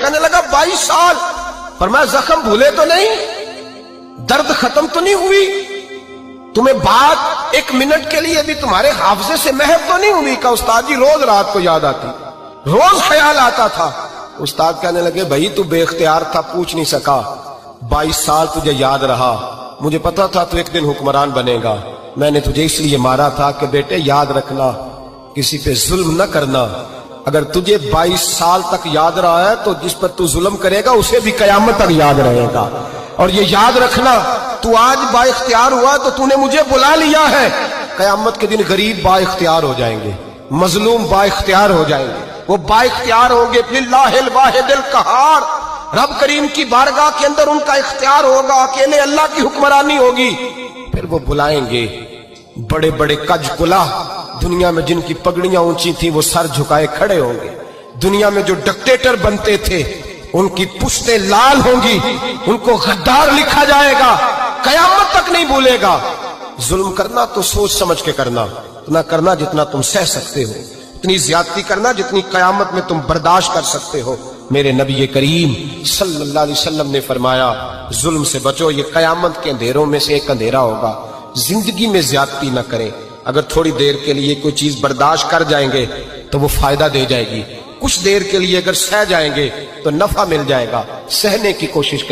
کہنے لگا 22 سال، فرمایا زخم بھولے تو نہیں، درد ختم تو نہیں ہوئی، تمہیں بات ایک منٹ کے لیے بھی تمہارے حافظے سے محو تو نہیں ہوئی؟ کہ استاد جی روز رات کو یاد آتی، روز خیال آتا تھا۔ استاد کہنے لگے بھائی تو بے اختیار تھا، پوچھ نہیں سکا، 22 سال تجھے یاد رہا، مجھے پتا تھا تو ایک دن حکمران بنے گا، میں نے تجھے اس لیے مارا تھا کہ بیٹے یاد رکھنا کسی پہ ظلم نہ کرنا، اگر تجھے 22 سال تک یاد رہا ہے تو جس پر تو ظلم کرے گا اسے بھی قیامت تک یاد رہے گا، اور یہ یاد رکھنا تو آج با اختیار ہوا تو تو نے مجھے بلا لیا ہے، قیامت کے دن غریب با اختیار ہو جائیں گے، مظلوم با اختیار ہو جائیں گے، وہ با اختیار ہوں گے للہ الواحد القہار، رب کریم کی بارگاہ کے اندر ان کا اختیار ہوگا، اکیلے اللہ کی حکمرانی ہوگی، پھر وہ بلائیں گے بڑے بڑے کج کلا، دنیا میں جن کی پگڑیاں اونچی تھیں وہ سر جھکائے کھڑے ہوں گے، دنیا میں جو ڈکٹیٹر بنتے تھے ان کی پشتیں لال ہوں گی، ان کو غدار لکھا جائے گا، قیامت تک نہیں بھولے گا۔ ظلم کرنا تو سوچ سمجھ کے کرنا، اتنا کرنا جتنا تم سہ سکتے ہو، اتنی زیادتی کرنا جتنی قیامت میں تم برداشت کر سکتے ہو۔ میرے نبی کریم صلی اللہ علیہ وسلم نے فرمایا ظلم سے بچو، یہ قیامت کے اندھیروں میں سے ایک اندھیرا ہوگا۔ زندگی میں زیادتی نہ کریں، اگر تھوڑی دیر کے لیے کوئی چیز برداشت کر جائیں گے تو وہ فائدہ دے جائے گی، کچھ دیر کے لیے اگر سہ جائیں گے تو نفع مل جائے گا، سہنے کی کوشش کریں۔